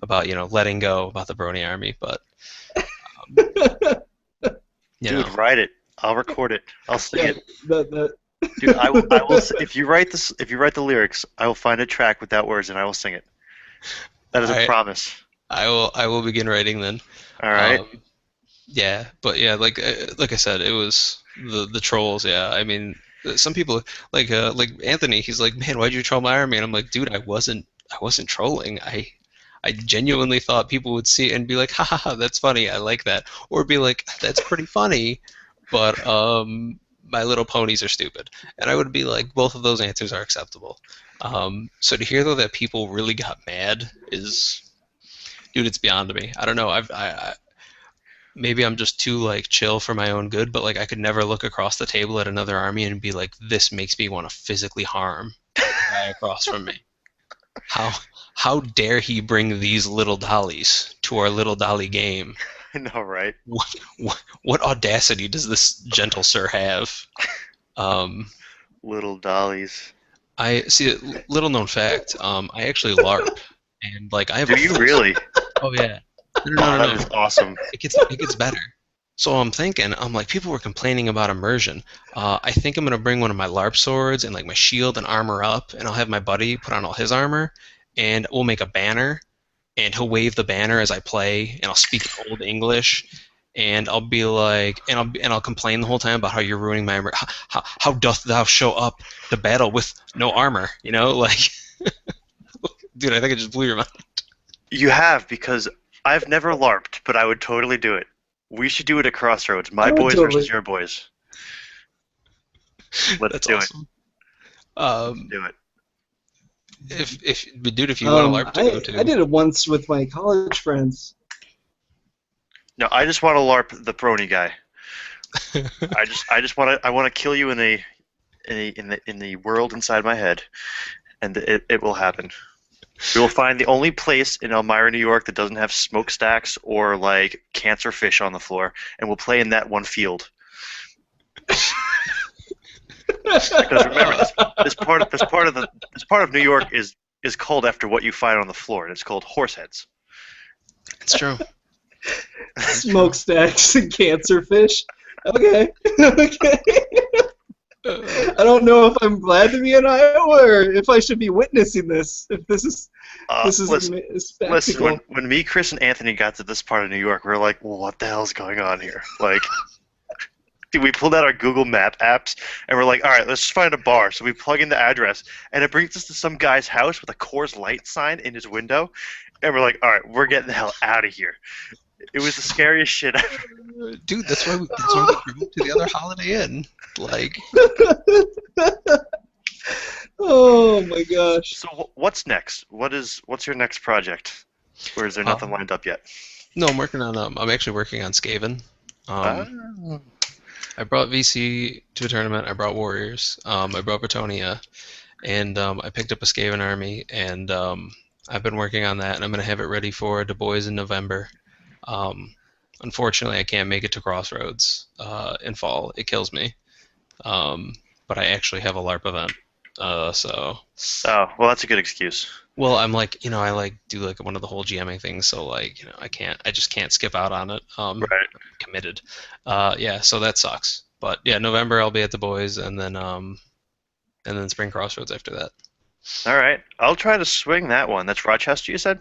about letting go about the Brony army, but um, you know Dude, write it. I'll record it. I'll sing Yeah, it. the Dude, I will. If you write this, if you write the lyrics, I will find a track without words and I will sing it. That is a I promise. I will begin writing then. All right. Um, yeah, but yeah, like I said, it was the trolls. Yeah, I mean, some people like Anthony. He's like, man, why'd you troll my army? And I'm like, dude, I wasn't trolling. I genuinely thought people would see it and be like, ha ha ha, that's funny. I like that, or be like, that's pretty funny, but My Little Ponies are stupid, and I would be like, both of those answers are acceptable. So to hear though that people really got mad is, dude, it's beyond me. I don't know. Maybe I'm just too like chill for my own good, but like I could never look across the table at another army and be like, this makes me want to physically harm the guy across from me. How how dare he bring these little dollies to our little dolly game? I know, right? What audacity does this gentle sir have? Um, Little dollies. I see. Little known fact. I actually LARP, and like I have Do a you full. really? Oh yeah. No, Oh, no, no, that no. is awesome. It gets better. So I'm like, people were complaining about immersion. I think I'm gonna bring one of my LARP swords and like my shield and armor up, and I'll have my buddy put on all his armor, and we'll make a banner, and he'll wave the banner as I play, and I'll speak Old English, and I'll be like, and I'll complain the whole time about how you're ruining my armor. How doth thou show up to battle with no armor? Like, dude, I think I just blew your mind. You have, because I've never LARPed, but I would totally do it. We should do it at Crossroads. My I would boys totally. versus your boys. Let's That's do awesome. it. Let's do it. If you want to LARP to go to, I did it once with my college friends. No, I just want to LARP the Brony guy. I want to kill you in the world inside my head, and it will happen. We will find the only place in Elmira, New York that doesn't have smokestacks or like cancer fish on the floor, and we'll play in that one field. Because remember, this part of New York is called after what you find on the floor, and it's called horseheads. it's true. Smokestacks and cancer fish. Okay. Okay. I don't know if I'm glad to be in Iowa or if I should be witnessing this. If this is a spectacle. Listen, when me, Chris, and Anthony got to this part of New York, we were like, well, what the hell's going on here? Like, dude, we pulled out our Google Map apps, and we're like, all right, let's just find a bar. So we plug in the address, and it brings us to some guy's house with a Coors Light sign in his window, and we're like, all right, we're getting the hell out of here. It was the scariest shit ever. Dude, that's why we drove to the other Holiday Inn. Like, Oh my gosh. So what's next? What's your next project? Or is there nothing lined up yet? no, I'm actually working on Skaven. Oh. I brought VC to a tournament. I brought Warriors. I brought Bretonia, and I picked up a Skaven army, and I've been working on that, and I'm gonna have it ready for Du Bois in November. Unfortunately, I can't make it to Crossroads in fall. It kills me. But I actually have a LARP event. So. Oh, well, that's a good excuse. Well, I'm like, I like do like one of the whole GMing things, so like, I just can't skip out on it. Right. I'm committed. Yeah, so that sucks. But yeah, November I'll be at Du Bois, and then Spring Crossroads after that. All right. I'll try to swing that one. That's Rochester, you said?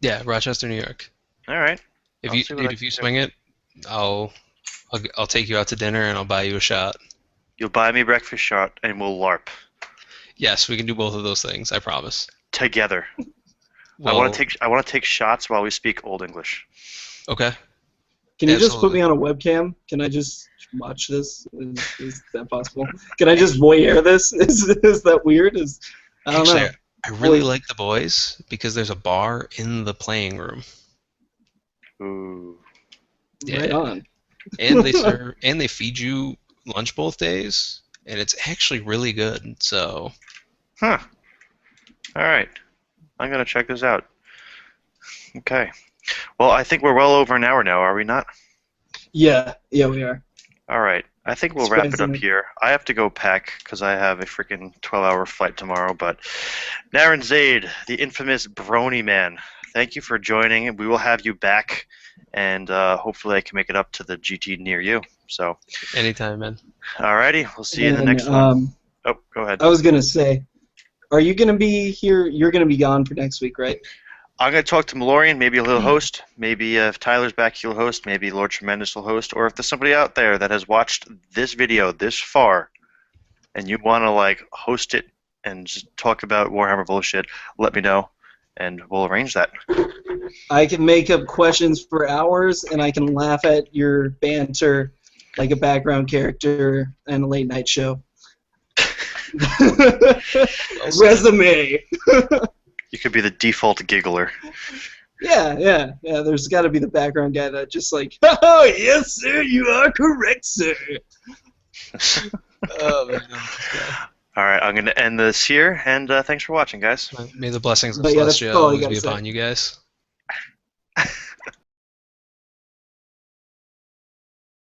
Yeah, Rochester, New York. All right. If I'll you see what I if can you do. swing it, I'll take you out to dinner and I'll buy you a shot. You'll buy me breakfast shot, and we'll LARP Yes, we can do both of those things. I promise. together. I Well, want to take shots while we speak Old English. okay. Can you just put Absolutely. me on a webcam? Can I just watch this? Is that possible? Can I just voyeur this? Is that weird? I don't Actually, know. I really like the boys because there's a bar in the playing room. Ooh. Right on. And they feed you lunch both days, and it's actually really good. So, Huh. All right. I'm gonna check this out. Okay. Well, I think we're well over an hour now, are we not? Yeah, we are. All right. I think we'll wrap it up Surprisingly. here. I have to go pack because I have a freaking 12-hour flight tomorrow. But Naren Zade, the infamous Brony man, thank you for joining. We will have you back, and hopefully I can make it up to the GT near you. So, anytime, man. alrighty, we'll see you in the And next one. Oh, go ahead. I was gonna say, are you gonna be here? You're gonna be gone for next week, right? I'm going to talk to Malorian. Maybe he'll host. Maybe if Tyler's back, he'll host. Maybe Lord Tremendous will host. Or if there's somebody out there that has watched this video this far and you want to like host it and just talk about Warhammer bullshit, let me know, and we'll arrange that. I can make up questions for hours, and I can laugh at your banter like a background character in a late night show. Resume. You could be the default giggler. Yeah. There's got to be the background guy that just like, oh yes, sir, you are correct, sir. Oh, man. All right, I'm going to end this here, and thanks for watching, guys. May the blessings of But yeah, that's Celestia all I always gotta be say. upon you guys.